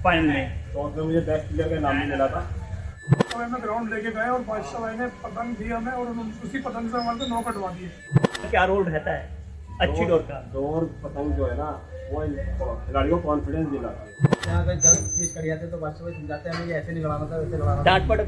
Final में। तो उसमें मुझे बेस्ट प्लेयर का नाम भी मिला था। तो हमें ग्राउंड लेके गए और बादशाह भाई ने पतंग दी हमें और उसी पतंग से हमारे 9 कटवा दिए। क्या रोल रहता है अच्छी डोर का? डोर पतंग जो है ना वो खिलाड़ी को कॉन्फिडेंस दिलाती है। यहाँ अगर गलत चीज कर जाते तो बादशाह भाई समझाते हैं हमें ये ऐसे नहीं लगाना था, वैसे लगाना था। डांट पड़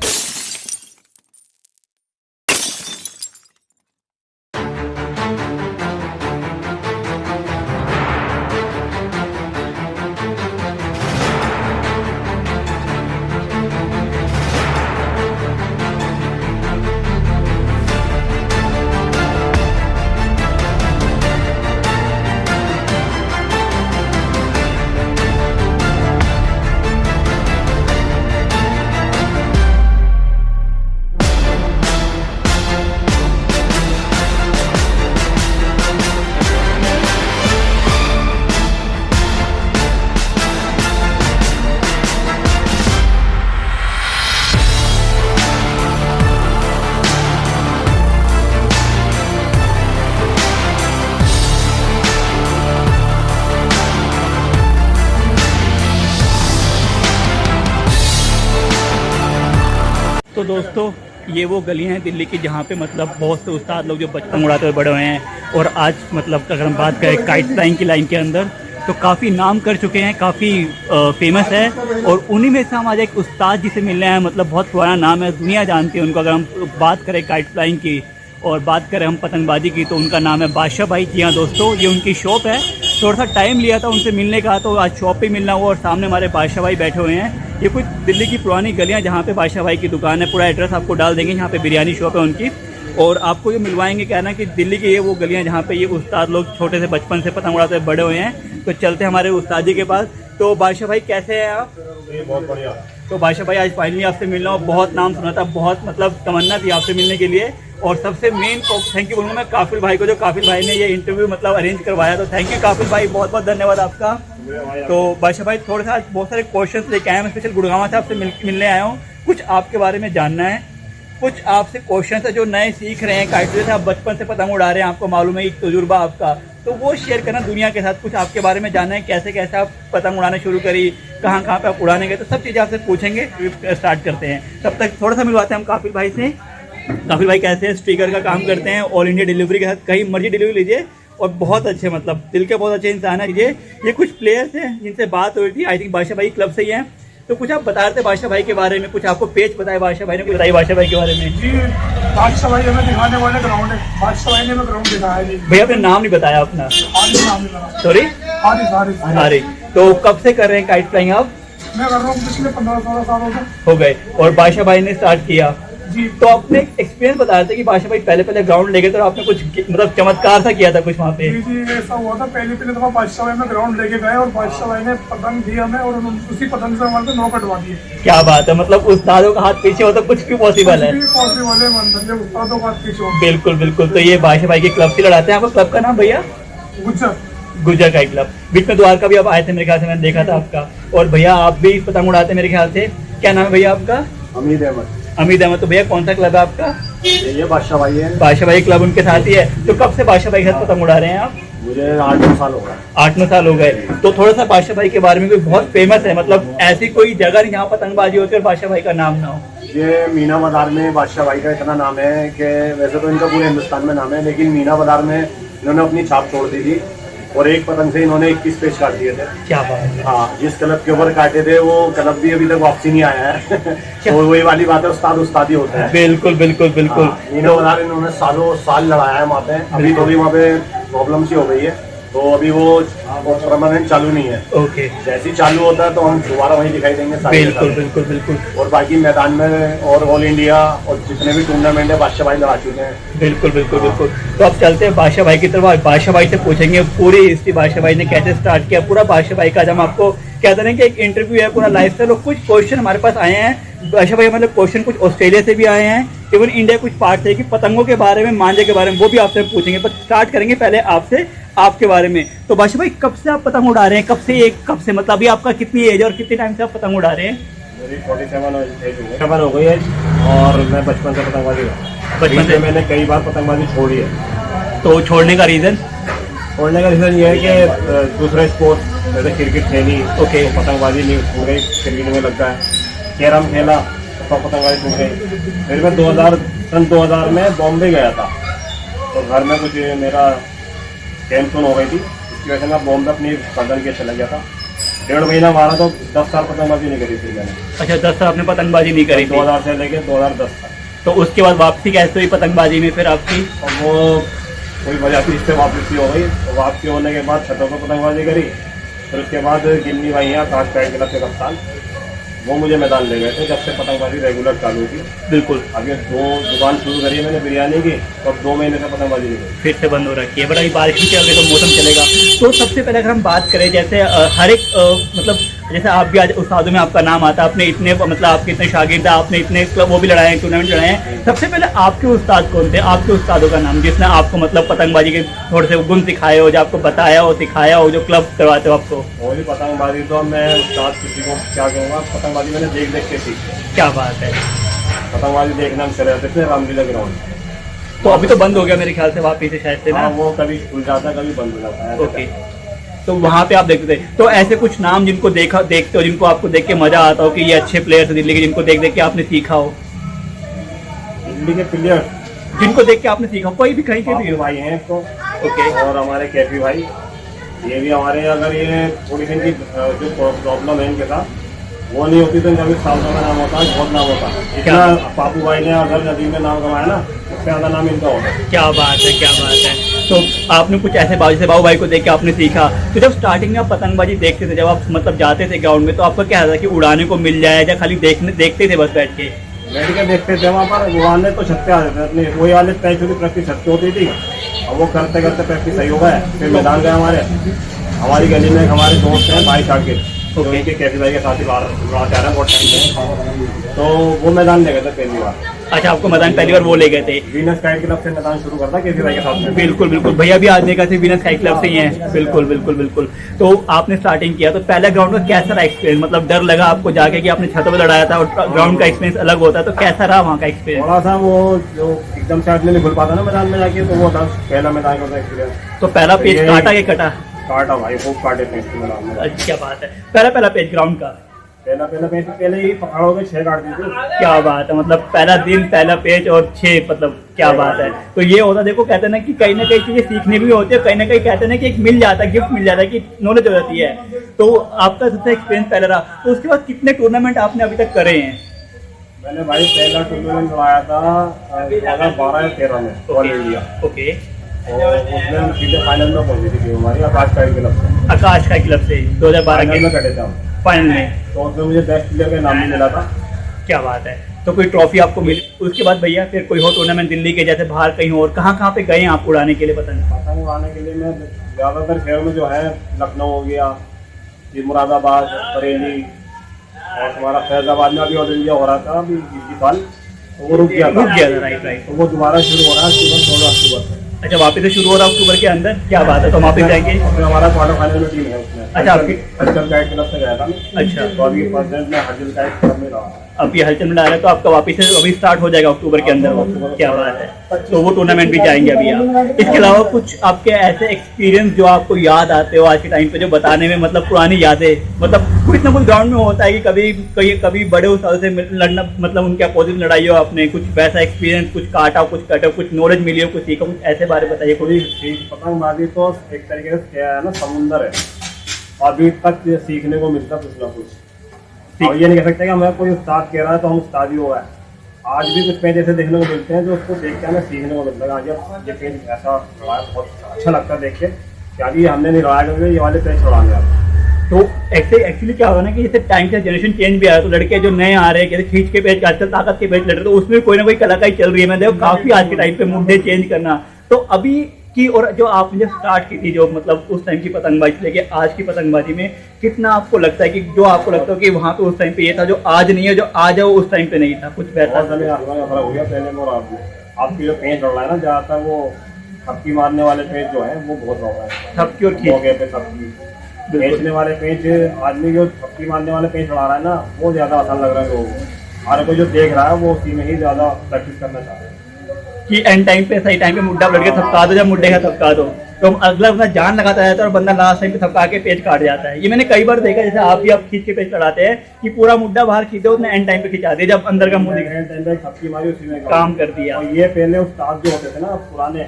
तो दोस्तों ये वो गलियां हैं दिल्ली की जहाँ पे मतलब बहुत से उस्ताद लोग जो बचपन उड़ाते हुए बड़े हुए हैं। और आज मतलब अगर हम बात करें काइट फ्लाइंग की लाइन के अंदर तो काफ़ी नाम कर चुके हैं, काफ़ी फेमस है। और उन्हीं में से हम आज एक उस्ताद जी से मिलने आए, मतलब बहुत पुराना नाम है, दुनिया जानती है उनको। अगर हम बात करें काइट फ्लाइंग की और बात करें हम पतंगबाजी की तो उनका नाम है बादशाह भाई। जी हाँ दोस्तों, ये उनकी शॉप है। थोड़ा सा टाइम लिया था उनसे मिलने का, तो आज शॉप पे मिलना हुआ और सामने हमारे बादशाह भाई बैठे हुए हैं। ये कुछ दिल्ली की पुरानी गलियां जहाँ पे बादशाह भाई की दुकान है, पूरा एड्रेस आपको डाल देंगे। यहाँ पे बिरयानी शॉप है उनकी और आपको ये मिलवाएंगे। क्या ना कि दिल्ली की ये वो गलियां जहाँ पे ये उस्ताद लोग छोटे से बचपन से पतंग उड़ाते बड़े हुए हैं। तो चलते हैं हमारे उस्ताद जी के पास। तो बादशाह भाई कैसे हैं आप? बहुत बढ़िया। तो बादशाह भाई आज फाइनली आपसे मिलना, और बहुत नाम सुना था, बहुत मतलब तमन्ना थी आपसे मिलने के लिए। और सबसे मेन थैंक यू बोलूँगा मैं काफिल भाई को, जो काफिल भाई ने ये इंटरव्यू मतलब अरेंज करवाया। तो थैंक यू काफिल भाई, बहुत बहुत धन्यवाद आपका। तो बादशाह भाई थोड़ा सा बहुत सारे क्वेश्चंस लेके आए हैं, स्पेशल गुड़गांव से आपसे मिलने आया हूँ। कुछ आपके बारे में जानना है, कुछ आपसे क्वेश्चन है जो नए सीख रहे हैं, काइट से आप बचपन से पतंग उड़ा रहे हैं, आपको मालूम है एक तजुर्बा आपका, तो वो शेयर करना दुनिया के साथ। कुछ आपके बारे में जानना है, कैसे कैसे आप पतंग उड़ाना शुरू करी, कहाँ कहाँ पे आप उड़ाने गए, तो सब चीज़ें आपसे पूछेंगे। स्टार्ट करते हैं, तब तक थोड़ा सा मिलवाते हैं हम काफिल भाई से। काफिल भाई कैसे हैं? स्पीकर का काम करते हैं, ऑल इंडिया डिलीवरी के साथ कहीं मर्जी डिलीवरी लीजिए, और बहुत अच्छे मतलब दिल के बहुत अच्छे इंसान है ये कुछ प्लेयर्स हैं जिनसे बात हुई थी, आई थिंक बादशाह भाई क्लब से ही हैं। तो कुछ आप बता रहे थे बादशाह भाई के बारे में, कुछ आपको पेज बताए बादशाह भाई ने, कुछ बताइए बादशाह भाई के बारे में। जी बादशाह भाई हमें दिखाने वाले ग्राउंड है, बादशाह भाई ने हमें ग्राउंड दिखाया जी। भैया आपने नाम नहीं बताया अपना। हारिस नाम है। सॉरी हारिस। हारिस। तो कब से कर रहे हैं काइट फ्लाइंग आप? मैं कर रहा हूँ पिछले 15-16 सालों से हो गए। और बादशाह भाई ने स्टार्ट किया जी। तो आपने एक्सपीरियंस बताया था कि बादशाह भाई पहले ग्राउंड ले गए, तो आपने कुछ मतलब चमत्कार सा किया था कुछ वहाँ पे। जी ऐसा हुआ था, पहली दफा बादशाह भाई में ग्राउंड लेके गए और बादशाह भाई ने पतंग दी हमें और उसी पतंग से हमारे 9 कटवा दिए। क्या बात है, मतलब उस्तादों का हाथ पीछे हो तो कुछ भी पॉसिबल है। पॉसिबल है, मंदिर उस्तादों का हाथ पीछे हो। बिल्कुल बिल्कुल। तो ये बादशाह भाई के क्लब से लड़ाते हैं। आपका क्लब का नाम भैया? गुजर का क्लब। बीच में द्वारका भी आप आए थे मेरे ख्याल से, मैंने देखा था आपका। और भैया आप भी पतंग उड़ाते मेरे ख्याल से। क्या नाम है भैया आपका? अमीद अहमद। अमीद अहमद। तो भैया कौन सा क्लब है आपका? ये बादशाह भाई है। बादशाह भाई क्लब उनके साथ ही है। तो कब से बादशाह भाई के साथ पतंग उड़ा रहे हैं आप? मुझे 8-9 साल हो गए। 8-9 साल हो गए। तो थोड़ा सा बादशाह भाई के बारे में, कोई बहुत फेमस है, मतलब ऐसी कोई जगह नहीं जहाँ पतंगबाजी होती है और बादशाह भाई का नाम ना हो। ये मीना बाजार में बादशाह भाई का इतना नाम है कि वैसे तो इनका पूरे हिंदुस्तान में नाम है, लेकिन मीना बाजार में इन्होंने अपनी छाप छोड़ दी थी और एक पतंग से इन्होंने 21 पेच काट दिए थे। क्या बात है। हाँ, जिस क्लब के ऊपर काटे थे वो क्लब भी अभी तक वापसी नहीं आया है। तो वही वाली बात है, उस्ताद ही होता है। बिल्कुल बिल्कुल बिल्कुल। मीना बाजार इन्होंने सालों साल लड़ाया है वहाँ पे। अभी तो भी वहाँ पे प्रॉब्लम सी हो गई है, तो अभी वो परमानेंट चालू नहीं है। ओके। जैसे ही चालू होता है तो हम दोबारा वहीं दिखाई देंगे। बिल्कुल बिल्कुल बिल्कुल। और बाकी मैदान में और ऑल इंडिया और जितने भी टूर्नामेंट है बादशाह भाई लड़ा चुके हैं। बिल्कुल बिल्कुल बिल्कुल। तो अब चलते हैं बादशाह भाई की तरफ। बादशाह भाई से पूछेंगे पूरी हिस्ट्री, बादशाह भाई ने कैसे स्टार्ट किया, पूरा बादशाह भाई का। आज हम आपको कहते हैं कि एक इंटरव्यू है, पूरा लाइफ स्टाइल। और कुछ क्वेश्चन हमारे पास आए हैं बादशाह भाई, मतलब क्वेश्चन कुछ ऑस्ट्रेलिया से भी आए हैं, इवन इंडिया कुछ पार्ट थे कि पतंगों के बारे में, मांझे के बारे में, वो भी आपसे पूछेंगे। पर स्टार्ट करेंगे पहले आपसे, आपके बारे में। तो बादशाह भाई कब से आप पतंग उड़ा रहे हैं? कब से मतलब अभी आपका कितनी एज और कितने टाइम से आप पतंग उड़ा रहे हैं? मेरी 47 हो गई है और मैं बचपन से पतंगबाजी बचपन से मैंने कई बार पतंगबाजी छोड़ी है। तो छोड़ने का रीज़न? छोड़ने का रीज़न ये है कि दूसरे स्पोर्ट्स जैसे क्रिकेट खेली ओके। तो पतंगबाजी नहीं छूट गई, क्रिकेट में लग गया। कैरम खेला तो पतंगबाजी छूट गई। फिर मैं 2000 में बॉम्बे गया था, तो घर में कुछ मेरा टेंशन हो गई थी, इसकी वजह से मैं बॉम्बे अपनी कजन के चला गया था। 1.5 महीना मारा तो 10 साल पतंगबाजी नहीं करी थी मैंने। अच्छा 10 साल आपने पतंगबाजी नहीं करी थी। 2000 से लेके 2010 तक। तो उसके बाद वापसी कैसे हुई पतंगबाजी में फिर आपकी? और वो कोई वजह थी, इससे वापसी हो गई। तो वापसी होने के बाद छतों पर पतंगबाजी करी। फिर उसके बाद गिन्नी भाई यहाँ काश पैड क्लब के कप्तान, वो मुझे मैदान ले गए थे। जब से पतंगबाजी रेगुलर चालू थी। बिल्कुल। अब ये 2 दुकान शुरू करी है मैंने बिरयानी की, तो अब 2 महीने से पतंगबाजी नहीं करी। फिर से बंद हो रखी है, बट अभी बारिश भी चल रही है तो मौसम चलेगा। तो सबसे पहले अगर हम बात करें, जैसे हर एक मतलब जैसे आप भी आज उस्तादों में आपका नाम आता है, आपने इतने मतलब आपके इतने शागिर्द हैं, आपने इतने वो भी लड़ाए हैं, टूर्नामेंट लड़ाए हैं। सबसे पहले आपके उस्ताद कौन थे, आपके उस्तादों का नाम जिसने आपको मतलब पतंगबाजी के थोड़े से गुण सिखाए हो, जो आपको बताया हो, सिखाया हो, जो क्लब करवाते हो आपको? और भी पतंगबाजी तो मैं उस्ताद किसी को क्या कहूँगा, पतंगबाजी मैंने देख देख के सीखी। क्या बात है। पतंगबाजी देखने हम चले जाते थे रामलीला ग्राउंड। तो अभी तो बंद हो गया मेरे ख्याल से वापिस से शायद से ना। हाँ, वो कभी खुल जाता है कभी बंद हो जाता है। ओके। तो वहाँ पे आप देखते थे, तो ऐसे कुछ नाम जिनको देखते हो, जिनको आपको देख के मजा आता हो कि ये अच्छे प्लेयर्स हैं दिल्ली के, जिनको देख देख के आपने सीखा हो? दिल्ली के प्लेयर जिनको देख के आपने सीखा हो, कोई भी कहीं के भी हो? भाई हैं तो। ओके। और हमारे कैफी भाई, ये भी हमारे, अगर ये थोड़ी सी इनकी जो प्रॉब्लम है इनके साथ वो नहीं होती तो इनका भी सालों का नाम होता है, बहुत नाम होता है। इतना पापू भाई ने अगर नदीम में नाम कमाया ना, उससे ज़्यादा नाम इनका होता है। क्या बात है, क्या बात है। तो आपने कुछ ऐसे जैसे बाबू भाई को देख के आपने सीखा। तो जब स्टार्टिंग में आप पतंगबाजी देखते थे, जब आप मतलब जाते थे ग्राउंड में, तो आपका क्या था कि उड़ाने को मिल जाए या खाली देखते थे बस बैठ के? बैठ के देखते थे वहाँ पर। उड़ाने तो छत पे आते थे अपने, वही वाले पैच की प्रैक्टिस छत पे होती थी। और वो करते करते प्रैक्टिस सही हो गया, फिर मैदान गए। हमारी गली में हमारे दोस्त हैं भाई शाकिर, तो इनके कैफी भाई के साथ ही बाहर जा रहे हैं बहुत टाइम से, तो वो मैदान ले गए थे पहली बार। अच्छा, आपको मैदान पहली बार वो ले गए थे? वीनस स्काई क्लब से मैदान शुरू करता कैफी भाई के साथ में। बिल्कुल बिल्कुल, भैया भी आज देखा थे वीनस स्काई क्लब से ही हैं। बिल्कुल बिल्कुल बिल्कुल। तो आपने स्टार्टिंग किया, तो पहला ग्राउंड का कैसा रहा एक्सपीरियंस? मतलब डर लगा आपको जाके कि आपने छतों पर लड़ाया था और ग्राउंड का एक्सपीरियंस अलग होता है, तो कैसा रहा वहाँ का एक्सपीरियंस? थोड़ा सा वो जो एकदम से आदमी नहीं भूल पाता ना मैदान में जाके, तो वो था पहला मैदान का एक्सपीरियंस। तो पहला पेज काटा के कटा? काटा भाई, खूब काटे थे इसके मैदान में। अच्छा, क्या बात है। पहला पेज ग्राउंड का? पहला पेज पहले ही पकड़ो के 6 काट दी थी। क्या बात है, मतलब पहला दिन पहला पेज और 6, मतलब क्या बात है। तो ये होता, देखो कहते हैं ना कि कहीं ना कहीं चीजें सीखने भी होती है, कहीं ना कहीं कहते हैं ना कि एक मिल जाता है, गिफ्ट मिल जाता है, कि नॉलेज हो जाती है। तो आपका सबसे एक्सपीरियंस पहला रहा। तो उसके बाद कितने टूर्नामेंट आपने अभी तक करे हैं? मैंने भाई पहला टूर्नामेंट लगाया था 2012 या 13 में ऑल इंडिया। ओके। और उसमें हम सीधे फाइनल में पहुंची थी हमारी आकाश का क्लब से। आकाश का क्लब से 2012 फाइनल में के कटे थे हम फाइनल में। तो उसमें मुझे बेस्ट प्लेयर का नाम भी मिला था। क्या बात है। तो कोई ट्रॉफी आपको मिली? उसके बाद भैया फिर कोई हो टूर्नामेंट दिल्ली के जैसे बाहर कहीं और कहाँ पे गए आप उड़ाने के लिए? पतंग उड़ाने के लिए मैं ज़्यादातर शहर में जो है, लखनऊ हो गया, ये मुरादाबाद, बरेली, और हमारा फैजाबाद में अभी ऑल इंडिया हो रहा था अभी इसी साल, तो वो रुक गया था। राइट। तो वो दोबारा शुरू हो रहा है अक्टूबर 16 अक्टूबर से। अच्छा, वापस से शुरू हो रहा है अक्टूबर के अंदर? क्या बात है। तो वापस जाएंगे? फिर हमारा क्वार्टर फाइनल में टीम है उसमें। अच्छा, आपकी हलचल गाइड क्लब से गया था मैं। अच्छा। तो अभी प्रेजेंट में हलचल गाइड क्लब में रहा। अब ये हलचल में डाल रहे हैं, तो आपका वापस से अभी स्टार्ट हो जाएगा अक्टूबर के अंदर वो? क्या बात है। तो वो टूर्नामेंट भी जाएंगे अभी आप? इसके अलावा कुछ आपके ऐसे एक्सपीरियंस जो आपको याद आते हो आज के टाइम पे, जो बताने में मतलब पुरानी यादें, मतलब कुछ ना कुछ ग्राउंड में होता है कि कभी बड़े उस्तादों से लड़ना, मतलब उनके अपोजिट लड़ाई हो आपने, कुछ वैसा एक्सपीरियंस, कुछ काटा, कुछ कटा, कुछ नॉलेज मिली हो, कुछ सीखा, कुछ ऐसे बारे में बताइए। थोड़ी पतंगबाजी तो एक तरीके से क्या है ना, समुंदर है, अभी तक ये सीखने को मिलता कुछ ना कुछ। और ये नहीं कह सकते कि हमें कोई उस्ताद कह रहा है तो हम उस्ताद ही हो गए। आज भी कुछ पेज ऐसे देखने को मिलते हैं जो उसको देख के हमें सीखने को मिलता है। आज ये पेज ऐसा लड़ाया, बहुत अच्छा लगता है देख के कि अभी हमने नहीं लड़ाया करके ये वाले पेज छुड़ाने आप। तो एक्चुअली क्या होगा ना कि जैसे टाइम से जनरेशन चेंज भी आ रहा है, तो लड़के जो नए आ रहे हैं, जैसे खींच के पेज, आजकल ताकत के पेज लड़ रहे, तो उसमें कोई ना कोई कलाकारी चल रही है। मैं देखो काफी आज के टाइम पे मुद्दे चेंज करना। तो अभी की और जो आपने जब स्टार्ट की थी, जो मतलब उस टाइम की पतंगबाजी लेके आज की पतंगबाजी में कितना आपको लगता है कि जो आपको लगता है कि वहाँ पे उस टाइम पे ये था जो आज नहीं है, जो आज है वो उस टाइम पे नहीं था, कुछ वैसा? बहुत फर्क हो गया पहले में और आज में। आपकी जो पेज लड़ रहा है ना, ज्यादातर वो थपकी मारने वाले पेज जो है वो बहुत हो रहा है। थपकी और थपकी बेचने वाले पेज, आदमी जो थपकी मारने वाले पेज लड़ा रहा है ना, वो ज्यादा आसान लग रहा है लोगों को। और कोई जो देख रहा है वो उसी में ही ज्यादा प्रैक्टिस करना चाह रहा है कि एंड टाइम पे, सही टाइम पे मुड्डा लड़के थपका दो, जब मुड्डे का थपका दो। तो अगला बंदा जान लगाता रहता है और बंदा लास्ट टाइम पे थका के पेज काट जाता है। ये मैंने कई बार देखा, जैसे आप भी आप खींच के पेज चढ़ाते हैं कि पूरा मुद्दा बाहर खींचे उसने एंड टाइम पे खिंचा दिया, जब अंदर का मुंह दिखा टाइम पे थपकी मारी उसी में काम कर दिया। और ये पहले उस्ताद जो होते थे ना पुराने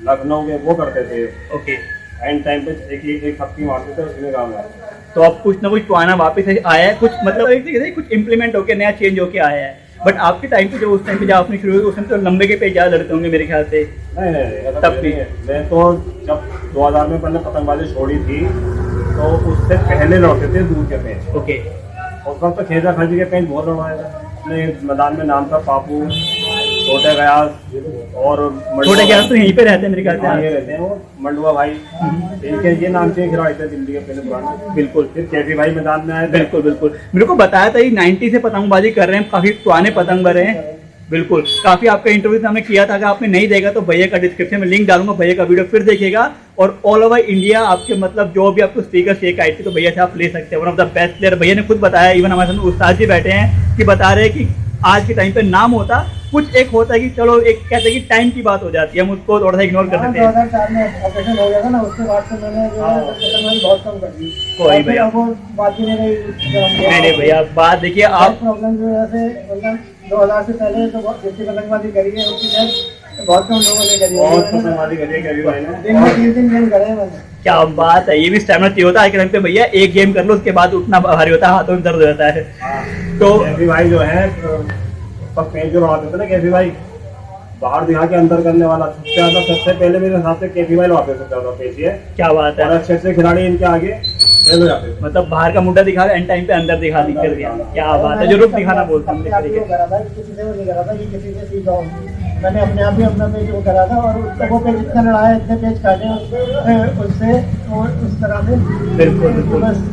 लखनऊ के, वो करते थे ओके, एंड टाइम पे एक थपकी मारते थे, उसी में काम करते थे। तो अब कुछ ना कुछ पुराना वापस आया है, कुछ मतलब एक तरीके से कुछ इम्प्लीमेंट होकर नया चेंज होके आया है। बट आपके टाइम पे जो उस टाइम पे जब आपने शुरू हुई उस टाइम तो लंबे के पेज ज्यादा लड़ते होंगे मेरे ख्याल से। नहीं ऐसा तब कुछ भी? नहीं है। मैं तो जब 2000 में मैंने पतंगबाजी छोड़ी थी तो उससे पहले लौटे थे दूर के पेज। ओके, उस वक्त तो खेजा खाजी के पेज बहुत लड़वाए थे अपने मैदान में। नाम था पापू, छोटे गयास और छोटे गयास तो यहीं पे रहते हैं मेरे ख्याल ये से। रहते हैं वो मंडुआ भाई, इनके ये नाम से खिलाड़ी थे दिल्ली के पहले पुराने। बिल्कुल फिर कैफी भाई मैदान में आए थे। बिल्कुल बिल्कुल, मेरे को बताया था ये 90 से पतंगबाजी कर रहे हैं, काफी पुराने पतंगबाज हैं। बिल्कुल, काफी आपका इंटरव्यू हमने किया था, अगर आपने नहीं देखा तो भैया का डिस्क्रिप्शन में लिंक डालूंगा, भैया का वीडियो फिर देखिएगा। और ऑल ओवर इंडिया आपके मतलब जो भी आपको स्पीकर शेक आई थी तो भैया से आप ले सकते हैं, one of the best player. भैया ने खुद बताया, इवन हमारे साथ उस्ताद जी बैठे हैं कि बता रहे हैं कि आज के टाइम पे नाम होता कुछ एक होता है कि चलो एक कहते हैं कि टाइम की बात हो जाती है, हम उसको थोड़ा सा इग्नोर कर देते हैं। 2004 में ऑपरेशन हो गया था ना, उसके बाद से मैंने जो है पतंगबाजी बहुत कम कर दी। कोई भैया। वो बात ही नहीं नहीं नहीं भैया, बात देखिए आप, प्रॉब्लम जो है से मतलब 2000 से पहले तो बहुत जितनी पतंगबाजी करी है उसकी शायद बहुत कम लोगों ने करी बहुत है। पतंगबाजी करी है कैफी भाई ने। दिन में 3 दिन गेम करे हैं मैंने। क्या बात है, ये भी स्टैमिना चाहिए होता है आज के टाइम पे भैया। एक गेम कर लो उसके बाद उतना भारी होता है, हाथों में दर्द हो जाता है। तो कैफी भाई जो है सब पेज जो लड़ाते थे ना, कैफी भाई बाहर दिखा के अंदर करने वाला सबसे ज्यादा, सबसे पहले मेरे हिसाब से कैफी भाई लड़ाते थे ज्यादा पेज है। क्या बात और है, अच्छे अच्छे खिलाड़ी इनके आगे फेल हो जाते थे। मतलब बाहर का मुद्दा दिखा एंड टाइम पे अंदर दिखा कर दिया। क्या बात है, जो रुख दिखाना बोलते हैं अपने हम आप ही तरीके वो करा था, किसी से वो नहीं करा था कि किसी से सीखा हो। मैंने अपने आप ही अपना पेज वो करा था और उसका वो पेज इतना लड़ाया, इतने पेज काटे उससे उस तरह से। बिल्कुल बिल्कुल। बस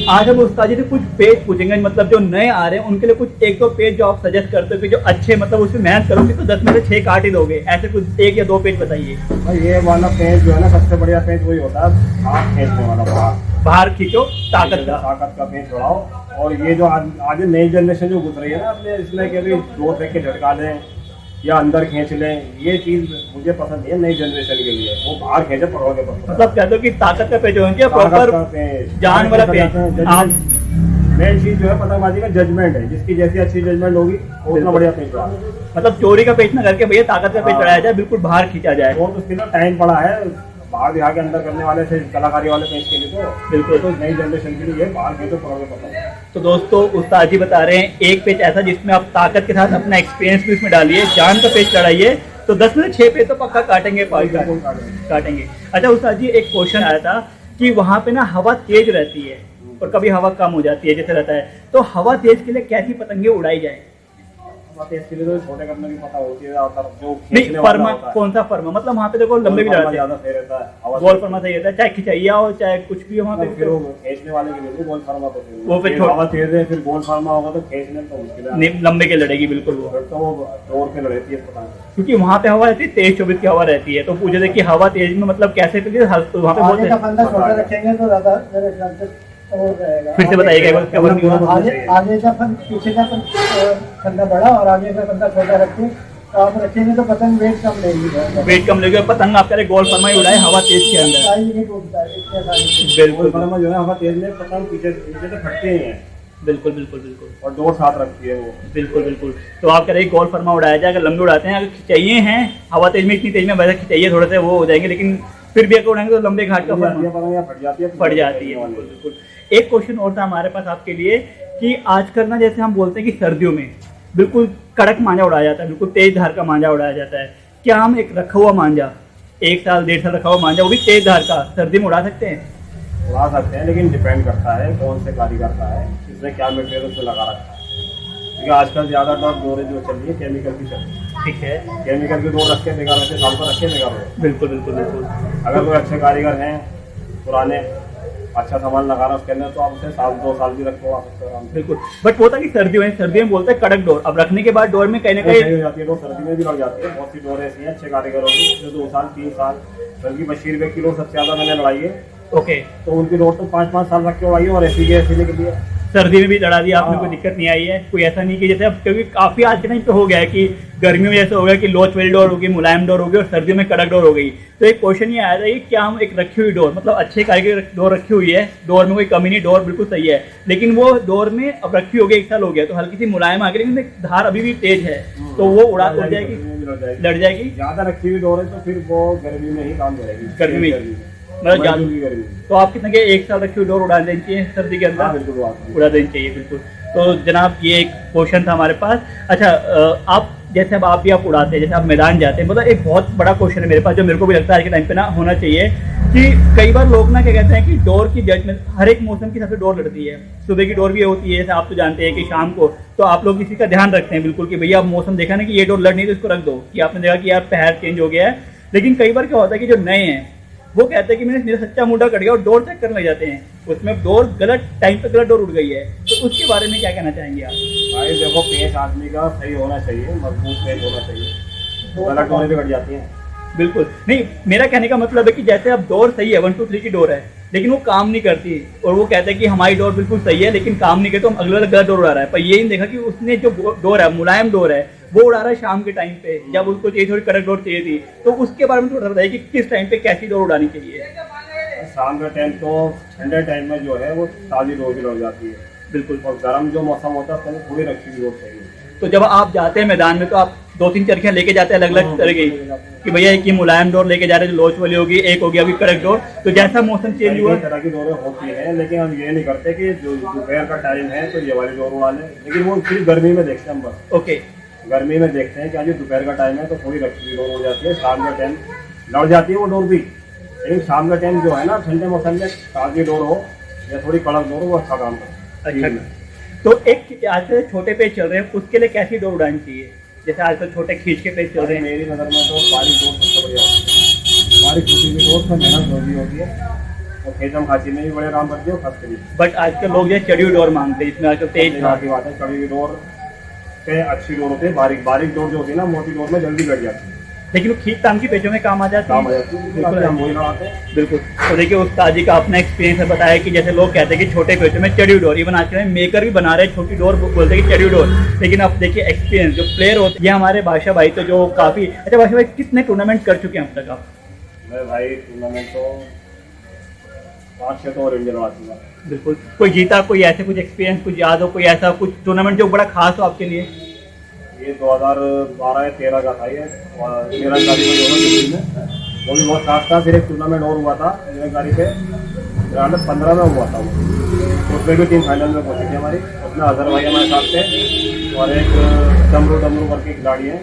आज हम उस्ताद जी से कुछ पेज पूछेंगे, मतलब जो नए आ रहे हैं उनके लिए कुछ एक दो पेज जो आप सजेस्ट करते हो कि जो अच्छे, मतलब उसमें मेहनत करोगे तो 10 में से 6 काट ही दोगे, ऐसे कुछ 1 या 2 पेज बताइए। भाई ये वाला पेज जो है ना, सबसे बढ़िया पेज वही होता है हाथ खींचने वाला। बाहर खींचो, ताकत का। ताकत का पेज बढ़ाओ। और ये जो आज नई जनरेशन जो गुजर रही है ना अपने, इसमें कि अभी 2 फेंक के झटका दें या अंदर खींच लें, ये चीज मुझे पसंद नहीं है नई जनरेशन के लिए। वो बाहर खींचे पकड़ के पकड़। मतलब कहते हो कि ताकत का पेज होना चाहिए, प्रॉपर जान वाला पेज। आप मेन चीज जो है पतंगबाजी का जजमेंट है, जिसकी जैसी अच्छी जजमेंट होगी वो उतना बढ़िया पेज बढ़ा। मतलब चोरी का पेज ना करके भैया ताकत का पेज चढ़ाया जाए, बिल्कुल बाहर खींचा जाए। और उसके लिए टाइम पड़ा है, बाहर दिखा के अंदर करने वाले से कलाकारी वाले पेज के लिए तो बिल्कुल। तो नई जनरेशन के लिए बाहर खींचो पकड़ के पकड़। तो दोस्तों उस्ताद जी बता रहे हैं एक पेज ऐसा जिसमें आप ताकत के साथ अपना एक्सपीरियंस भी उसमें डालिए, जान का पेज चढ़ाइए, तो 10 में से 6 पेज तो पक्का काटेंगे, काटेंगे। अच्छा उस्ताद जी, एक क्वेश्चन आया था कि वहाँ पे ना हवा तेज रहती है और कभी हवा कम हो जाती है जैसे रहता है, तो हवा तेज के लिए कैसी पतंगे उड़ाई जाए? इसके लिए तो छोटे करने की पता होती है जो नहीं, फर्मा कौन सा फर्मा, मतलब वहाँ पे देखो लंबे भी जाते हैं, ज्यादा सही रहता है। गोल फर्मा सही रहता है, चाहे खिंचाइया हो चाहे कुछ भी हो वहाँ फिर पे। वो खींचने वाले के लिए गोल फर्मा तो वो फिर छोड़- हवा तेज है, फिर गोल फर्मा होगा तो खींचने तो मुश्किल है। नहीं, लंबे के लड़ेगी बिल्कुल वो, फिर तो वो जोर के लड़ती है पता क्योंकि वहाँ पे हवा रहती है 23-24 की हवा रहती है। तो पूछे थे कि हवा तेज में मतलब कैसे, वहाँ पे आगे बोलते का हैं। फंदा छोटा रखेंगे तो ज्यादा मेरे ख्याल से वो रहेगा। फिर से बताइएगा एक बार, क्या बोल रही हो? आगे का पीछे का फंदा बड़ा और आगे का फंदा छोटा रखें तो आप रखेंगे तो पतंग वेट कम लेगी। वेट कम लगे, पतंग आप कह गोल फर्मा ही उड़ाए हवा तेज के अंदर। साइज नहीं टूटता है इतने आसानी से। बिल्कुल गोल फर्मा जो है हवा तेज में पतंग पीछे से फटते ही हैं बिल्कुल बिल्कुल बिल्कुल और जोर साथ रखती है वो। बिल्कुल बिल्कुल। तो आप कह रहे हैं गोल फर्मा उड़ाया जाए, अगर लंबे उड़ाते हैं, अगर खिंचाइए हैं हवा तेज में, इतनी तेज में वैसे खिंचाइए थोड़े से वो हो जाएंगे, लेकिन फिर भी अगर उड़ाएंगे तो लंबे घाट का फर्मा पतंग फट जाती है, पड़ जाती है। बिल्कुल बिल्कुल। एक क्वेश्चन और था हमारे पास आपके लिए कि आजकल ना जैसे हम बोलते हैं कि सर्दियों में बिल्कुल कड़क मांझा उड़ाया जाता है, बिल्कुल तेज धार का मांझा उड़ाया जाता है, क्या हम एक रखा हुआ मांझा 1 साल 1.5 साल रखा हुआ मांझा वो भी तेज धार का सर्दी में उड़ा सकते हैं? उड़ा सकते हैं, लेकिन डिपेंड करता है कौन से कारीगर का है, इसमें क्या मटेरियल उसमें लगा रखा है। क्योंकि आजकल ज्यादातर डोरें जो चल रही है केमिकल की चल रही है। ठीक है, केमिकल की डोर रख के बेकार रखे, साल पर रखे बेकार हो। बिल्कुल बिल्कुल बिल्कुल। अगर कोई अच्छे कारीगर हैं पुराने, अच्छा सामान लगा रहा है उसके अंदर, तो आप उसे 1-2 साल भी रखो आप उससे आराम से। बिल्कुल। बट वो था कि सर्दियों में बोलते हैं कड़क डोर, अब रखने के बाद डोर में कहीं ना सही कहीं हो जाती है, डोर सर्दी में भी लग जाती है। बहुत सी डोर ऐसी हैं अच्छे कारीगरों की जो 2 साल 3 साल, बल्कि बशीर रुपये किलो सबसे ज्यादा मैंने लड़ाई है, ओके। तो उनकी डोर तो 5-5 साल रख के उड़ाई है और ऐसी की ऐसी निकली है। सर्दी में भी लड़ा दिया आपने, हाँ। कोई दिक्कत नहीं आई है, कोई ऐसा नहीं कि जैसे अब क्योंकि काफी आज के टाइम पे हो गया है कि गर्मियों में जैसे हो गया कि लोच वाली डोर होगी, मुलायम डोर होगी, और सर्दियों में कड़क डोर हो गई। तो एक क्वेश्चन ये आया था कि क्या हम एक रखी हुई डोर, मतलब अच्छे कार्य की डोर रखी हुई है, डोर में कोई कमी नहीं, डोर बिल्कुल सही है, लेकिन वो डोर में अब रखी हो गई 1 साल हो गया तो हल्की सी मुलायम आ गई, लेकिन धार अभी भी तेज है, तो वो उड़ जाएगी, लड़ जाएगी। ज्यादा रखी हुई डोर है तो फिर वो गर्मी में ही काम करेगी, गर्मी में मतलब मजदूर की गर्मी में। तो आप कितने के 1 साल रखी हुई डोर उड़ा देनी चाहिए सर्दी के हाँ, अंदर, बिल्कुल बात है। उड़ा देनी चाहिए बिल्कुल। तो जनाब ये एक क्वेश्चन था हमारे पास। अच्छा आप जैसे अब आप भी आप उड़ाते हैं, जैसे आप मैदान जाते हैं, मतलब एक बहुत बड़ा क्वेश्चन है मेरे पास जो मेरे को भी लगता है आज के टाइम पे ना होना चाहिए कि कई बार लोग ना क्या कहते हैं कि डोर की जजमेंट हर एक मौसम की सबसे डोर लड़ती है, सुबह की डोर भी होती है, जैसे आप तो जानते हैं कि शाम को, तो आप लोग इसी का ध्यान रखते हैं बिल्कुल कि भैया अब मौसम देखा ना कि ये डोर लड़ नहीं तो इसको रख दो, कि आपने देखा कि यार पहर चेंज हो गया है। लेकिन कई बार क्या होता है कि जो नए हैं वो कहते हैं कि मेरा सच्चा मुंडा कट गया और डोर चेक करने लग जाते हैं, उसमें डोर गलत टाइम पे गलत डोर उड़ गई है, तो उसके बारे में क्या कहना चाहेंगे आप? भाई देखो, पेच आदमी का सही होना चाहिए, मजबूत पेच होना चाहिए, तो गलत डोरें भी कट जाती हैं। बिल्कुल नहीं, मेरा कहने का मतलब है कि जैसे अब डोर सही है 1 2 3 की डोर है, लेकिन वो काम नहीं करती और वो कहते हैं कि हमारी डोर बिल्कुल सही है लेकिन काम नहीं करती, तो हम अगले वाला गलत डोर उड़ा रहा है, पर ये नहीं देखा कि उसने जो डोर है मुलायम डोर है वो उड़ा रहा है शाम के टाइम पे, जब उसको चाहिए थोड़ी कड़क डोर चाहिए थी, तो उसके बारे में थोड़ा बताइए कि किस टाइम पे कैसी डोर उड़ानी चाहिए। शाम के टाइम तो ठंडे टाइम में जो है वो ताज़ी डोर भी लग जाती है बिल्कुल। और गर्म जो मौसम होता है उसमें थोड़ी रखी हुई डोर चाहिए। तो जब आप जाते हैं मैदान में तो आप 2-3 चरखियां लेके जाते हैं अलग अलग तरह की, कि भैया एक ही मुलायम डोर लेके जा रहे हैं जो लोच वाली होगी, एक होगी अभी कड़क डोर, तो जैसा मौसम चेंज हुआ कई तरह की डोरें होती हैं, लेकिन हम ये नहीं करते कि जो दोपहर का टाइम है तो ये वाली डोर उड़ा लें, लेकिन वो सिर्फ गर्मी में देखते हैं हम बस। ओके, गर्मी में देखते हैं कि आज दोपहर का टाइम है तो थोड़ी रखी हुई डोर हो जाती है, शाम का टाइम लड़ जाती है वो डोर भी, लेकिन शाम का टाइम जो है ना ठंडे मौसम में ताज़ी डोर हो या थोड़ी कड़क डोर हो वो अच्छा काम करता है। अच्छा, तो एक आजकल छोटे पेज चल रहे हैं उसके लिए कैसी डोर उड़ानी चाहिए? जैसे आजकल छोटे खींच के पेज चल रहे हैं। मेरी नज़र में तो बारीक डोर सबसे बढ़िया होती है, बारीक छुट्टी हुई डोर से मेहनत होती होती है और खेचम खाची में भी बड़े काम करती है और खस के भी। बट आजकल लोग जो है चढ़ी हुई डोर मांगते हैं, जिसमें आजकल तेज की बात है, कभी भी डोर पे अच्छी डोर होती है, बारीक बारीक डोर जो होती है ना मोटी डोर में जल्दी कट जाती है, लेकिन वो खींच ताम की पेचों में काम आ जाती काम आ है। जाती है, बिल्कुल हम वही लगाते हैं। बिल्कुल। तो देखिए उस्ताद जी का अपना एक्सपीरियंस है, बताया कि जैसे लोग कहते हैं कि छोटे पेचों में चढ़ी हुई डोर, इवन आजकल मेकर भी बना रहे हैं छोटी डोर, बोलते हैं कि चढ़ी हुई डोर, लेकिन अब देखिए एक्सपीरियंस जो प्लेयर होते हैं, ये हमारे बादशाह भाई तो जो काफ़ी अच्छा, बादशाह भाई कितने टूर्नामेंट कर चुके हैं अब तक आप? मैं भाई टूर्नामेंट तो 5-6 तो और इंडिया लगा चुका। बिल्कुल। कोई जीता, कोई ऐसे कुछ एक्सपीरियंस कुछ याद हो, कोई ऐसा कुछ टूर्नामेंट जो बड़ा खास हो आपके लिए? ये 2012 या 13 का था ये, और 13 तारीख को जो है दिल्ली में, वो भी बहुत खास था। फिर एक टूर्नामेंट और हुआ था 13 तारीख पे, 15 में हुआ था वो, तो उसमें भी टीम फाइनल में पहुंची थी हमारी, उसमें अजहर भाई हमारे साथ थे और एक डमरू करके खिलाड़ी हैं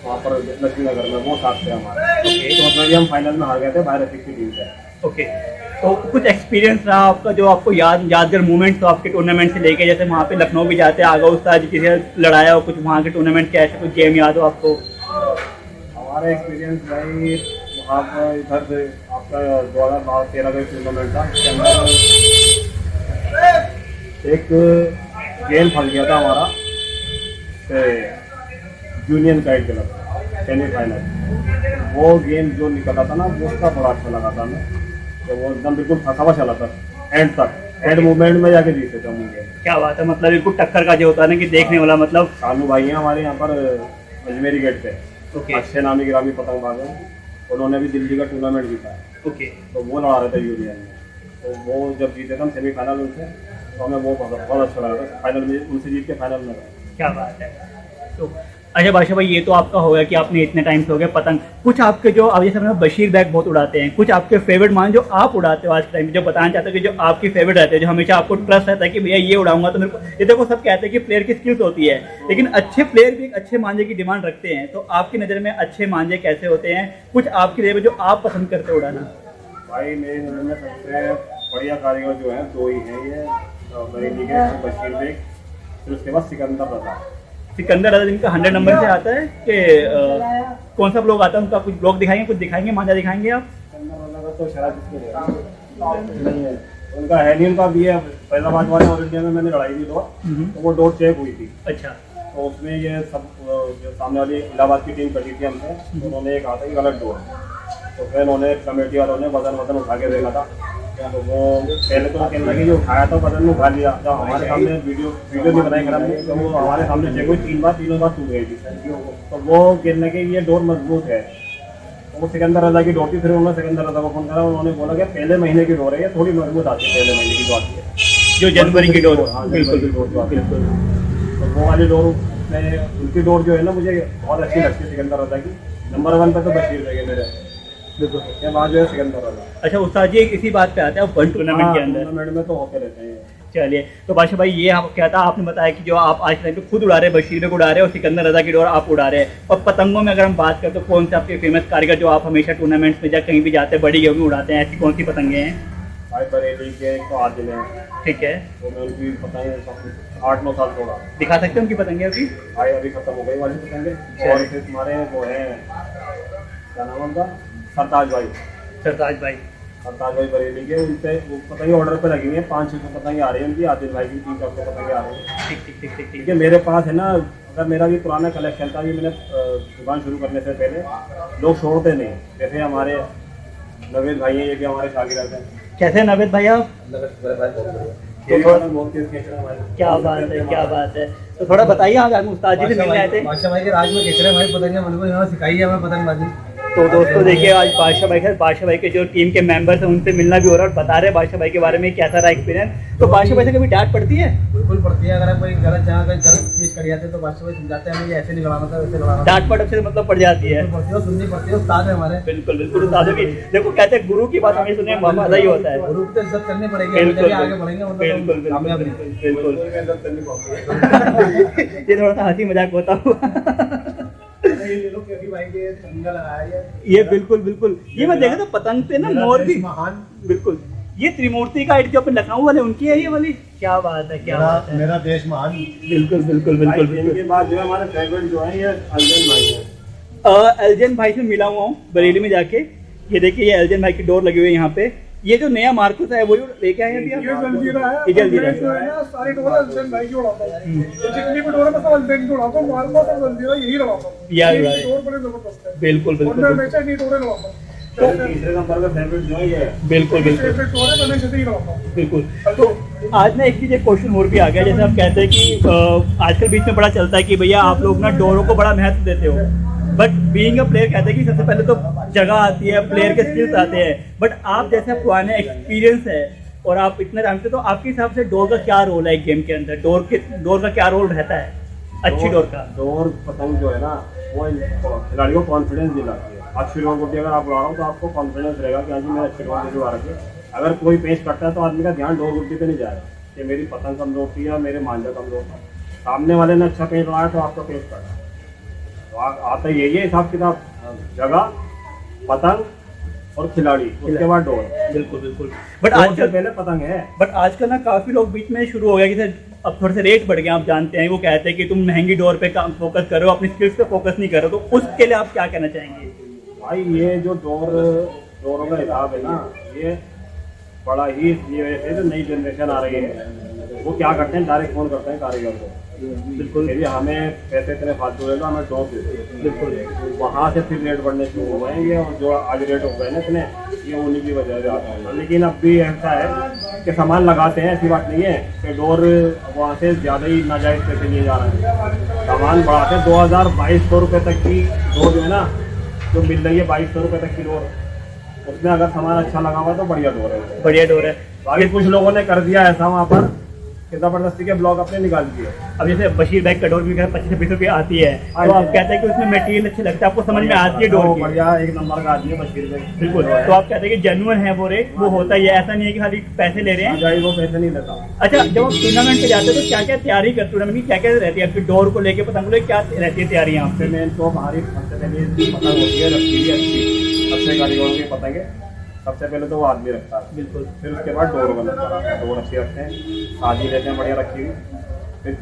वहाँ पर लक्ष्मी नगर में, वो साथ थे हमारे। तो उसमें भी हम फाइनल में हार गए थे भारत की टीम से। ओके, तो कुछ एक्सपीरियंस रहा आपका जो आपको यादगार मोमेंट तो आपके टूर्नामेंट से लेके, जैसे वहाँ पे लखनऊ भी जाते हैं, आगा उस्ताद जी किसी से लड़ाया हो कुछ वहाँ के टूर्नामेंट के, ऐसे कुछ गेम याद हो आपको? हमारा एक्सपीरियंस भाई वहाँ पर इधर से आपका 2013 का टूर्नामेंट था, उसके अंदर एक गेम फंस गया था हमारा यूनियन साइड के लग सेमीफाइनल। वो गेम जो निकला था ना वो उसका बड़ा अच्छा लगा था हमें, तो वो एकदम बिल्कुल फंसा हुआ चला था एंड तक, एंड मूवमेंट में जाके जीते थे हम गेम। क्या बात है, मतलब बिल्कुल टक्कर का जो होता है ना कि देखने वाला, मतलब कानू भाई हैं हमारे यहाँ पर अजमेरी गेट पे, ओके अच्छे नामी गिरामी पतंगबाज हैं, उन्होंने भी दिल्ली का टूर्नामेंट जीता है, ओके तो वो लड़ा रहे थे यूनियन में, तो वो जब जीते थे हम सेमीफाइनल उनसे, तो हमें वो बहुत अच्छा लगा था, फाइनल में उनसे जीत के फाइनल में गए। क्या बात है। तो अच्छा बादशाह भाई, ये तो आपका हो गया कि आपने इतने टाइम से हो गया पतंग, कुछ आपके जो अब जैसे हम बशीर बैग बहुत उड़ाते हैं, कुछ आपके फेवरेट मान जो आप उड़ाते हो आज के टाइम, जो बताना चाहते हो कि जो आपकी फेवरेट रहते हैं, जो हमेशा आपको ट्रस्ट रहता है कि भैया ये उड़ाऊंगा तो मेरे को, ये देखो सब कहते हैं कि प्लेयर की स्किल्स होती है, लेकिन अच्छे प्लेयर भी एक अच्छे मांझे की डिमांड रखते हैं, तो आपकी नज़र में अच्छे मांझे कैसे होते हैं, कुछ आपकी नज़र में जो आप पसंद करते हो उड़ाना? भाई मेरी नज़र में सबसे बढ़िया कारीगर जो है दो ही हैं, ये बरेली के बशीर बेग, फिर उसके बाद सिकंदर रजा। सिकंदर रजा जिनका 100 नंबर से आता है कि कौन सा ब्लॉग आता है उनका, कुछ ब्लॉग दिखाएंगे, कुछ दिखाएंगे, मांझा दिखाएंगे आप? सिकंदर रजा का तो शायद इसके नहीं है, उनका है नहीं, उनका भी है फैजाबाद वाले और इंडिया में मैंने लड़ाई थी तो वो डोर चेक हुई थी। अच्छा, तो उसमें ये सब जो सामने वाली इलाहाबाद की टीम कटी थी हमसे, तो उन्होंने एक कहा था कि गलत डोर, तो फिर उन्होंने कमेटी वालों ने वजन उठा के देखा था, तो वो पहले तो कहने लगे जो उठाया था पता नहीं उठा लिया, जब हमारे सामने वीडियो नहीं बनाई खराब नहीं, तो वो हमारे सामने चेक हुई तीनों बार टूट गई थी। तो वो कहने लगे ये डोर मजबूत है, तो वो सिकंदर रजा की डोर थी। फिर उन्होंने सिकंदर रजा को फोन करा, उन्होंने बोला कि पहले महीने की डोर है, ये थोड़ी मजबूत आती है, पहले महीने की जो आती है, जो जनवरी की डोर। हाँ बिल्कुल डोर जो आती है। तो वो वाली डोर में उनकी डोर जो है ना मुझे बहुत अच्छी लगती है सिकंदर रजा की। नंबर 1 पे तो बशीर रह गए मेरे, बिल्कुल। के बाद जो है सिकंदर रजा। अच्छा उस्ताद जी, इसी बात पे आते हैं, वन टूर्नामेंट के अंदर। टूर्नामेंट में तो होते रहते हैं। चलिए, तो बादशाह भाई ये हम क्या था, आपने बताया कि जो आप आज टाइम पे खुद उड़ा रहे हैं, बशीर को उड़ा रहे हैं और सिकंदर रजा की डोर आप उड़ा रहे हैं। और पतंगों में अगर हम बात करें तो कौन से आपके फेमस कारीगर जो आप हमेशा टूर्नामेंट्स में या कहीं भी जाते हैं बड़ी गेम में उड़ाते हैं, ऐसी कौन सी पतंगे हैं? भाई बरेली के एक तो आदिल हैं, ठीक है, तो मैं उनकी पतंग 8-9 साल छोड़ा दिखा सकते हैं उनकी पतंगे अभी? भाई, अभी खत्म हो गई वाली पतंगे। और फिर तुम्हारे वो है क्या नाम है उनका, सरताज भाई बरेली के, उनसे वो पतंगे ऑर्डर पे लगी हैं, 500-600 पतंगे आ रही हैं उनकी। आदिल भाई की 300 पतंगे आ रही हैं। ठीक। ठीक है, मेरे पास है ना, अगर मेरा भी पुराना कलेक्शन था, ये मैंने दुकान शुरू करने से पहले लोग छोड़ते नहीं। जैसे हमारे नवेद भाई हैं, ये भी हमारे शागिर्द हैं। कैसे नवेद भाई आप? ये भी हमारा बहुत तेज खींच रहा है भाई। क्या बात है। तो थोड़ा बताइए, हम उस्ताद जी से मिलने आए थे। बादशाह भाई के राज में खींच रहे हैं भाई पतंग, बिल्कुल यहाँ सिखाई है हमें पतंगबाजी। तो दोस्तों देखिए, आज बादशाह भाई के जो टीम के मेंबर्स हैं उनसे मिलना भी हो रहा है और बता रहे हैं बादशाह भाई के बारे में कैसा रहा एक्सपीरियंस। तो बादशाह भाई से कभी डांट पड़ती है? बिल्कुल पड़ती है, अगर कोई गलत जहाँ कोई गलत चीज कर जाते हैं तो बादशाह भाई समझाते हैं हमें ये ऐसे नहीं लगाना था, वैसे लगाना था। डांट पड़ से मतलब पड़ जाती है? पड़ती है, सुननी पड़ती है, उस्ताद है हमारे। बिल्कुल उस्ताद भी देखो, कहते हैं गुरु की बात हमें सुनने में मजा ही होता है। गुरु की तो इज्जत करनी पड़ेगी, बिल्कुल, आगे बढ़ेंगे वरना बिल्कुल तो कामयाब नहीं। बिल्कुल इज्जत करनी पड़ती है। ये थोड़ा सा हंसी मजाक होता हुआ। ये बिल्कुल ये मैं देखा था पतंग पे ना, मोर भी महान। बिल्कुल। ये त्रिमूर्ति का जो अपन लखनऊ वाले उनकी है ये वाली, क्या बात है। मेरा देश महान। बिल्कुल भाई, इनके बाद जो है हमारे फेवरेट जो है ये अलजन भाई हैं। एल्जन भाई से मिला हुआ हूँ बरेली में जाके। ये देखिए, ये एल्जन भाई की डोर लगी हुई है यहाँ पे। ये जो नया मार्कुस है वो लेके आए हैं अभी ये आप? जलजीरा है। ये जलजीरा मैं जो है ना सारी डोर अलजन भाई की उड़ाता हूँ। जितनी भी डोर है मैं सब अलजन की उड़ाता हूँ। मार्कोस और जलजीरा यही लगाता हूँ। ये डोर बड़े जबरदस्त है। बिल्कुल और मैं हमेशा ये डोरें लगाता हूँ। तो तीसरे नंबर पे फेवरेट जो है ये है। बिल्कुल फेवरेट डोर है, मैं हमेशा ही लगाता हूँ। बिल्कुल। तो आज ना एक चीज, एक क्वेश्चन और भी आ गया। जैसे आप कहते हैं कि आजकल बीच में बड़ा चलता है कि भैया आप लोग ना डोरों को बड़ा महत्व देते हो, बट बीइंग अ प्लेयर कहते हैं कि सबसे पहले तो जगह आती है, प्लेयर के स्किल्स आते हैं। बट आप जैसे पुराने एक्सपीरियंस है और आप इतने टाइम से, तो आपके हिसाब से डोर का क्या रोल है एक गेम के अंदर? डोर का क्या रोल रहता है अच्छी डोर का? डोर पतंग जो है ना वो खिलाड़ियों को कॉन्फिडेंस दिलाती है। अच्छी डोर गुड्डी अगर आप उड़ा रहा हो तो आपको कॉन्फिडेंस रहेगा कि हाँ जी मैंने अच्छी डोर गुड्डी उड़ा रखी है। अगर कोई पेश करता है तो आदमी का ध्यान डोर गुड्डी पे नहीं जाएगा कि मेरी पतंग कमजोर थी या मेरे मांझा कमजोर था। सामने वाले ने अच्छा पेश लगाया तो आपका पेश करना है। तो आता यही है हिसाब किताब, जगह, पतंग और खिलाड़ी, उसके बाद डोर। बिल्कुल। बट डोर से आजकल पहले पतंग है। बट आजकल ना काफी लोग बीच में शुरू हो गया कि सर अब थोड़े से रेट बढ़ गए, आप जानते हैं। वो कहते हैं कि तुम महंगी डोर पे काम फोकस करो, अपनी स्किल्स पे फोकस नहीं करो। तो उसके लिए आप क्या कहना चाहेंगे? भाई ये जो डोरों का हिसाब है ना, ये बड़ा ही ये जो नई जनरेशन आ रही है वो क्या करते हैं, डायरेक्ट फोन करते हैं कारीगर को। बिल्कुल। यदि हमें पैसे इतने फालतू रहेगा, हमें डोर दे दो। बिल्कुल। वहाँ से फिर रेट बढ़ने शुरू हो जाएंगे और जो आज रेट हो गए ना इतने, ये उन्हीं की वजह से आता है। लेकिन अब भी ऐसा है कि सामान लगाते हैं, ऐसी बात नहीं है कि डोर वहाँ से ज़्यादा ही नाजायज़ पैसे लिए जा रहे हैं। सामान बढ़ाते हैं। 2200 रुपये तक की डोर जो है ना, जो मिल रही है 2200 रुपये तक की डोर, उसमें अगर सामान अच्छा लगा हुआ तो बढ़िया डोर है। बढ़िया डोर है। बाकी कुछ लोगों ने कर दिया ऐसा वहाँ पर कि जबरदस्ती के ब्लॉक अपने निकाल दिए। अब जैसे बशीर बैग का डोर भी 25 से 20 रुपये आती है, तो आप कहते हैं कि उसमें मटेरियल अच्छे लगता है, आपको समझ में आती है डोर की। बढ़िया एक नंबर का आदमी है बशीर भाई। बिल्कुल। तो आप कहते हैं कि जेन्युइन है वो रेट, वो होता ही है, ऐसा नहीं है कि खाली पैसे ले रहे हैं। जाए वो पैसे नहीं लेता। अच्छा, जब आप टूर्नामेंट पे जाते हैं तो क्या क्या तैयारी करते हो? टूर्नामेंट की क्या क्या रहती है आपकी डोर को लेके, पतंग को लेके क्या रहती है तैयारी यहाँ पे? मेन तो हमारी सबसे पहले पतंग होती है रखी हुई अच्छी, अच्छे कारीगरों की पतंग है। सबसे पहले तो वो आदमी रखता है। बिल्कुल। फिर उसके बाद डोर बनाता है। डोर अच्छी रखते हैं, साजी लेते हैं बढ़िया रखी हुई, फिर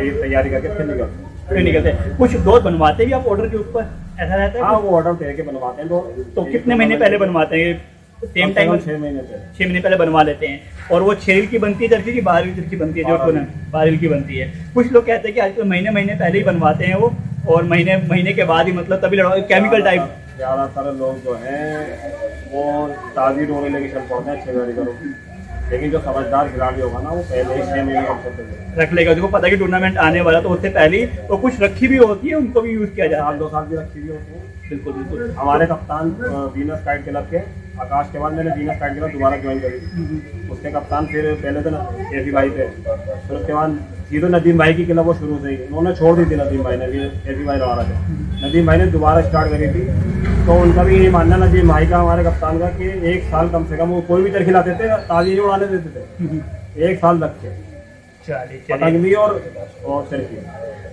ये तैयारी करके फिर निकलते हैं। फिर निकलते हैं। कुछ डोर बनवाते भी आप ऑर्डर के ऊपर, ऐसा रहता है? हाँ, वो ऑर्डर दे के बनवाते हैं डोर। तो कितने महीने पहले बनवाते हैं? सेम टाइम 6 महीने पहले। 6 महीने पहले बनवा लेते हैं। और वो 6 रील की बनती है जर्सी की 12 रील की बनती है? जो 12 रील की बनती है। कुछ लोग कहते हैं कि आजकल महीने पहले ही बनवाते हैं वो, और महीने के बाद ही मतलब तभी लड़वा, केमिकल टाइप ज़्यादातर लोग जो हैं वो ताज़ी डोरे लेके चल पड़ते हैं 6 महीने करो, लेकिन जो समझदार खिलाड़ी होगा ना वो पहले ही 6 महीने कम से कम रख लेगा, देखो पता है कि टूर्नामेंट आने वाला, तो उससे पहले ही और कुछ रखी भी होती है, उनको भी यूज किया जाता है। 2 साल की रखी भी होती है। बिल्कुल बिल्कुल। हमारे कप्तान वीनस काइट क्लब के आकाश के बाद मैंने वीनस काइट क्लब दोबारा ज्वाइन करी। उसके कप्तान फिर पहले तो केसी भाई थे, फिर उसके बाद सीधे नदीम भाई की क्लब वो शुरू से ही उन्होंने छोड़ दी थी। नदीम भाई ने केसी भाई लगा रहे थे, नदीम भाई ने दोबारा स्टार्ट करी थी। तो उनका भी यही मानना नदीम भाई का हमारे कप्तान का कि 1 साल कम से कम वो कोई भी चर खिलाते थे, ताज़ी नहीं उड़ाने देते थे। 1 साल रख के चलिए पतंग भी और सिर्फ।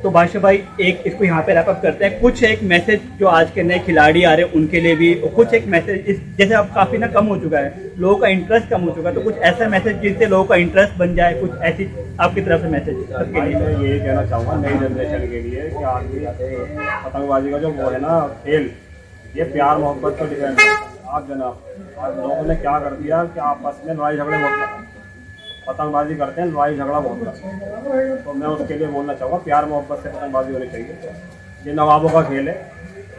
तो बादशाह भाई एक इसको यहाँ पे रैपअप करते हैं, कुछ एक मैसेज जो आज के नए खिलाड़ी आ रहे हैं उनके लिए भी, और कुछ एक मैसेज जैसे अब काफ़ी ना कम हो चुका है, लोगों का इंटरेस्ट कम हो चुका है, तो कुछ ऐसा मैसेज जिससे लोगों का इंटरेस्ट बन जाए, कुछ ऐसी आपकी तरफ से मैसेज सबके लिए। मैं ये कहना चाहूँगा नई जनरेशन के लिए कि आदमी पतंगबाजी का जो वो है ना खेल, ये प्यार मोहब्बत पर डिपेंड है। आप जनाब आज लोगों ने क्या कर दिया कि आपस में लड़ाई झगड़े बहुत करते हैं, पतंगबाजी करते हैं, लड़ाई झगड़ा बहुत करते हैं। तो मैं उसके लिए बोलना चाहूँगा प्यार मोहब्बत से पतंगबाजी होनी चाहिए। ये नवाबों का खेल है,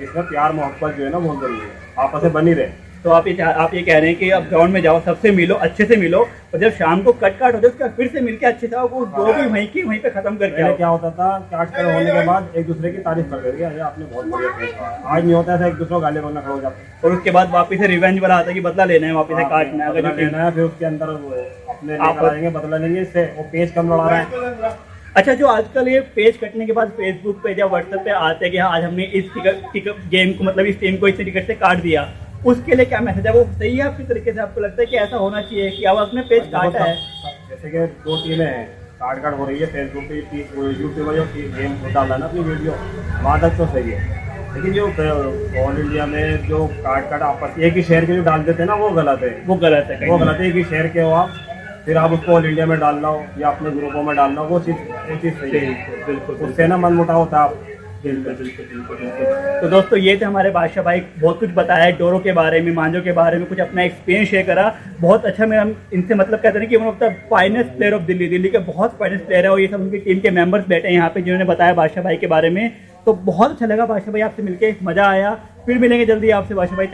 इसमें प्यार मोहब्बत जो है ना बहुत जरूरी है, आपस में बनी रहे। तो आप ये कह रहे हैं कि अब ग्राउंड में जाओ, सबसे मिलो, अच्छे से मिलो, और जब शाम को कट काट हो जाए उसके बाद फिर से मिलके अच्छे से आओ, वो जो भी वहीं पे खत्म करके पहले आओ। क्या होता था काट कर होने के बाद एक दूसरे की तारीफ कर देते हैं, आपने बहुत बढ़िया खेल किया। आज नहीं होता था, एक दूसरे को गाली बनना खड़ा हो जाता और उसके बाद वापस से रिवेंज वाला आता है कि बदला लेना है, वापस से काटना है, अगर बदला जो लेना है, फिर उसके अंदर अपने लेकर आएंगे, बदला लेंगे, इससे वो पेज कम लड़ा रहा है। अच्छा, जो आजकल ये पेज कटने के बाद फेसबुक पे या व्हाट्सएप पे आते हैं कि हाँ आज हमने इस गेम को, मतलब इस टीम को इस टिकट से काट दिया, उसके लिए क्या मैसेज है? वो सही है आपकी तरीके से? आपको लगता है कि ऐसा होना चाहिए कि अब आपने पेज काटा है? जैसे कि 2 टीमें हैं, काट हो रही है फेसबुक पे, यूट्यूब पर जो गेम डाल रहा है ना अपनी वीडियो, वहाँ तक तो सही है, लेकिन जो ऑल इंडिया में जो काट आपस एक ही शहर के जो डाल देते हैं ना वो गलत है। वो गलत है, वो गलत है। एक ही शहर के हो आप, फिर आप उसको ऑल इंडिया में डालना हो या अपने ग्रुपों में डालना हो, वो चीज़ सही है। बिल्कुल, उससे ना मन मुटाव होता है आप। तो दोस्तों ये थे हमारे बादशाह भाई, बहुत कुछ बताया है डोरों के बारे में, मांझों के बारे में, कुछ अपना एक्सपीरियंस शेयर करा, बहुत अच्छा। मेरा इनसे मतलब कहते हैं कि one of the finest player of Delhi के बहुत फाइनेस्ट प्लेयर है, और ये सब उनकी टीम के मेंबर्स बैठे हैं यहाँ पे जिन्होंने बताया बादशाह भाई के बारे में। तो बहुत अच्छा लगा बादशाह भाई, आपसे मिलके मजा आया। फिर मिलेंगे जल्दी आपसे बादशाह भाई।